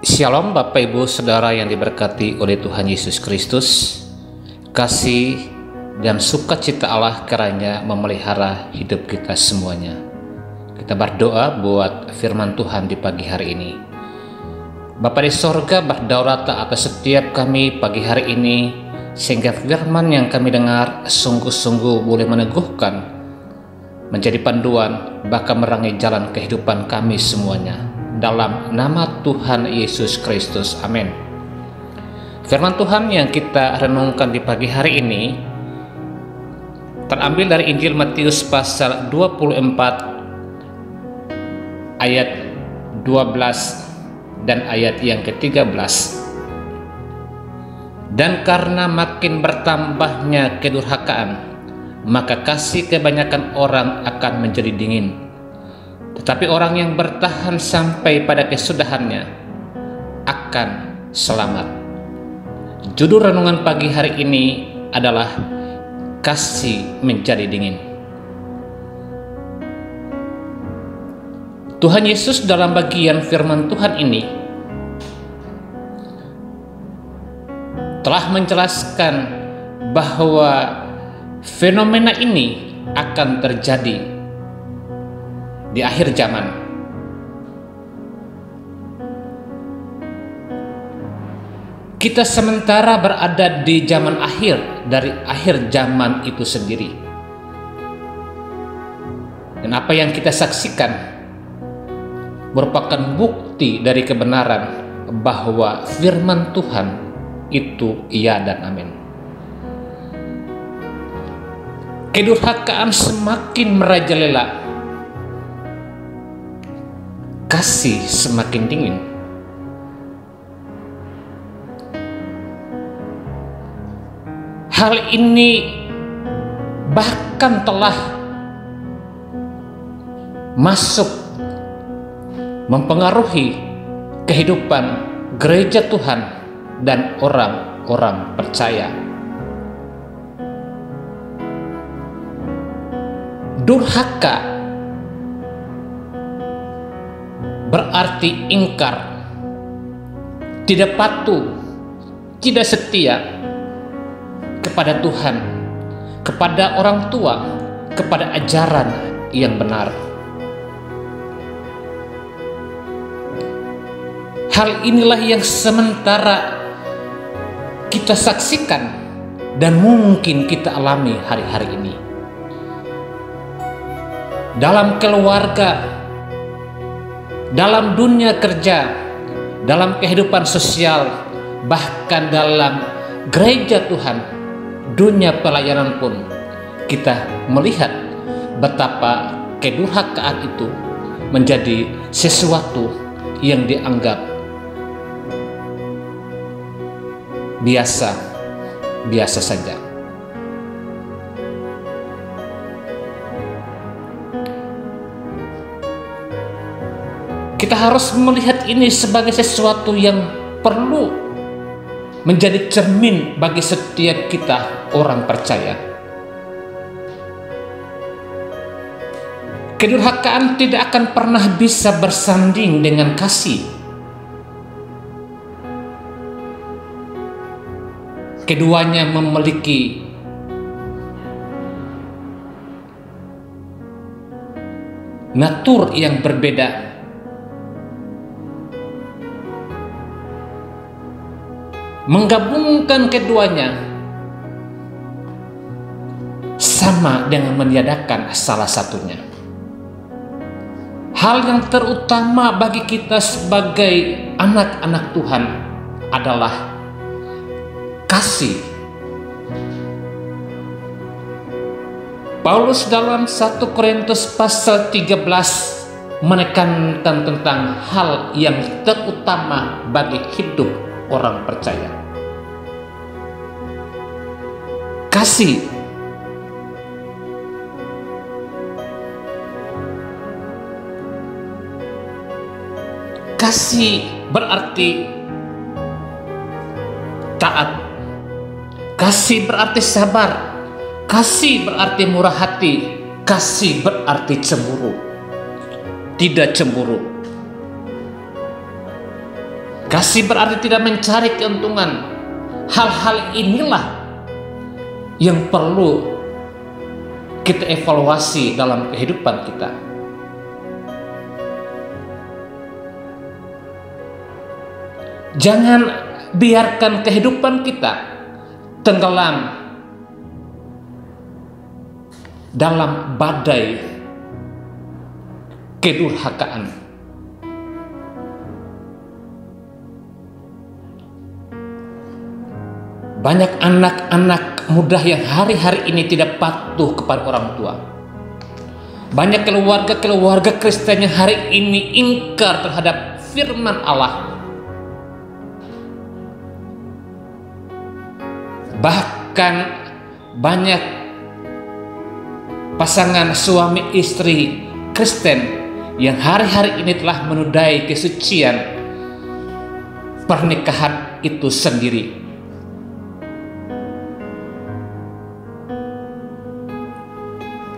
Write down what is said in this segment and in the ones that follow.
Shalom Bapak Ibu Saudara yang diberkati oleh Tuhan Yesus Kristus. Kasih dan sukacita Allah kiranya memelihara hidup kita semuanya. Kita berdoa buat firman Tuhan di pagi hari ini. Bapa di sorga berdaulat atas setiap kami pagi hari ini, sehingga firman yang kami dengar sungguh-sungguh boleh meneguhkan, menjadi panduan, bahkan menerangi jalan kehidupan kami semuanya. Dalam nama Tuhan Yesus Kristus, amin. Firman Tuhan yang kita renungkan di pagi hari ini terambil dari Injil Matius pasal 24 ayat 12 dan ayat yang ke-13. Dan karena makin bertambahnya kedurhakaan, maka kasih kebanyakan orang akan menjadi dingin. Tetapi orang yang bertahan sampai pada kesudahannya akan selamat. Judul renungan pagi hari ini adalah kasih menjadi dingin. Tuhan Yesus dalam bagian firman Tuhan ini telah menjelaskan bahwa fenomena ini akan terjadi di akhir zaman. Kita sementara berada di zaman akhir dari akhir zaman itu sendiri. Dan apa yang kita saksikan merupakan bukti dari kebenaran bahwa firman Tuhan itu iya dan amin. Kedurhakaan semakin merajalela, kasih semakin dingin. Hal ini bahkan telah masuk mempengaruhi kehidupan gereja Tuhan dan orang-orang percaya. Durhaka berarti ingkar, tidak patuh, tidak setia kepada Tuhan, kepada orang tua, kepada ajaran yang benar. Hal inilah yang sementara kita saksikan dan mungkin kita alami hari-hari ini. Dalam keluarga, dalam dunia kerja, dalam kehidupan sosial, bahkan dalam gereja Tuhan, dunia pelayanan pun kita melihat betapa kedurhakaan itu menjadi sesuatu yang dianggap biasa saja. Kita harus melihat ini sebagai sesuatu yang perlu menjadi cermin bagi setiap kita orang percaya. Kedurhakaan tidak akan pernah bisa bersanding dengan kasih. Keduanya memiliki natur yang berbeda. Menggabungkan keduanya sama dengan meniadakan salah satunya. Hal yang terutama bagi kita sebagai anak-anak Tuhan adalah kasih. Paulus dalam 1 Korintus pasal 13 menekankan tentang hal yang terutama bagi hidup orang percaya. Kasih. Kasih berarti taat. Kasih berarti sabar. Kasih berarti murah hati. Kasih berarti cemburu. Tidak cemburu. Kasih berarti tidak mencari keuntungan. Hal-hal inilah yang perlu kita evaluasi dalam kehidupan kita. Jangan biarkan kehidupan kita tenggelam dalam badai kedurhakaan. Banyak anak-anak muda yang hari-hari ini tidak patuh kepada orang tua. Banyak keluarga-keluarga Kristen yang hari ini ingkar terhadap firman Allah. Bahkan banyak pasangan suami istri Kristen yang hari-hari ini telah menodai kesucian pernikahan itu sendiri.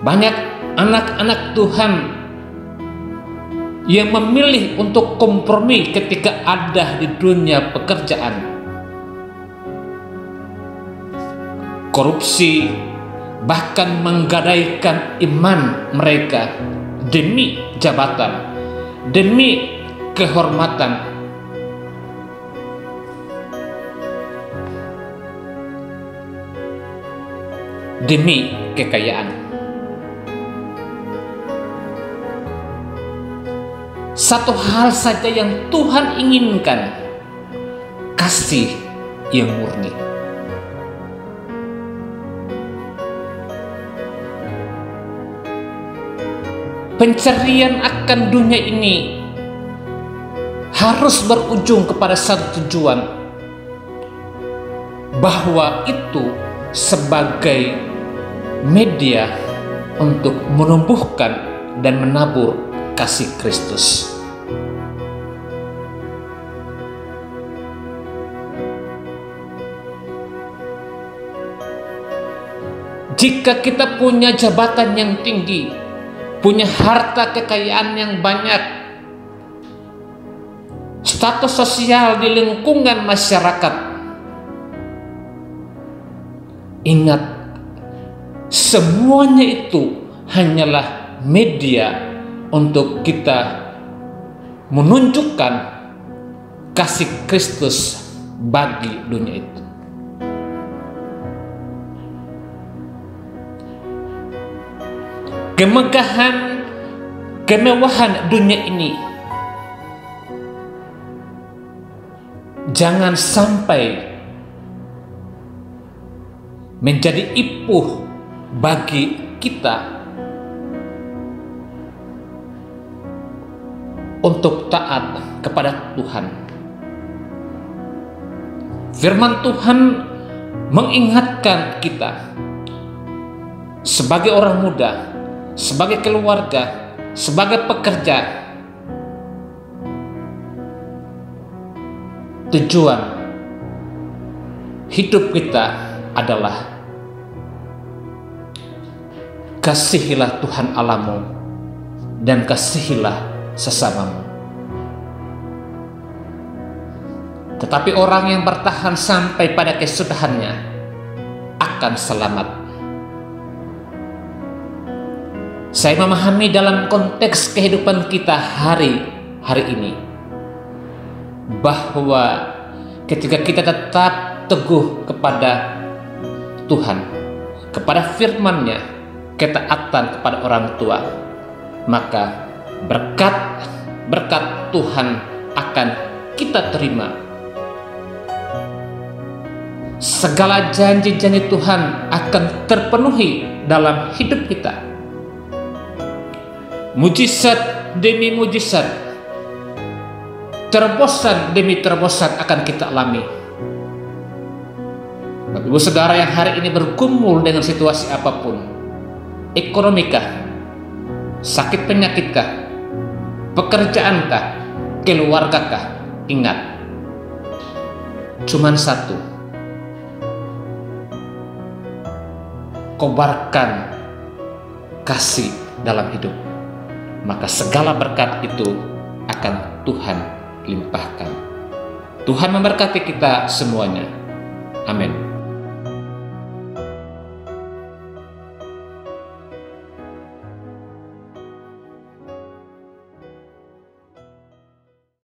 Banyak anak-anak Tuhan yang memilih untuk kompromi ketika ada di dunia pekerjaan. Korupsi, bahkan menggadaikan iman mereka demi jabatan, demi kehormatan. Demi kekayaan. Satu hal saja yang Tuhan inginkan, kasih yang murni. Pencarian akan dunia ini harus berujung kepada satu tujuan, bahwa itu sebagai media untuk menumbuhkan dan menabur kasih Kristus. Jika kita punya jabatan yang tinggi, punya harta kekayaan yang banyak, status sosial di lingkungan masyarakat, ingat, semuanya itu hanyalah media untuk kita menunjukkan kasih Kristus bagi dunia itu. Kemegahan, kemewahan dunia ini jangan sampai menjadi ipuh bagi kita untuk taat kepada Tuhan. Firman Tuhan mengingatkan kita sebagai orang muda, sebagai keluarga, sebagai pekerja, tujuan hidup kita adalah kasihilah Tuhan Allahmu dan kasihilah sesamamu. Tetapi orang yang bertahan sampai pada kesudahannya akan selamat. Saya memahami dalam konteks kehidupan kita hari ini bahwa ketika kita tetap teguh kepada Tuhan, kepada firman-Nya, ketaatan kepada orang tua, maka berkat Tuhan akan kita terima. Segala janji-janji Tuhan akan terpenuhi dalam hidup kita. Mujizat demi mujizat, terobosan demi terobosan akan kita alami. Bapak Ibu Saudara yang hari ini bergumul dengan situasi apapun, ekonomikah, sakit penyakitkah, pekerjaankah, keluargakah, ingat, cuman satu, kobarkan kasih dalam hidup, maka segala berkat itu akan Tuhan limpahkan. Tuhan memberkati kita semuanya. Amin.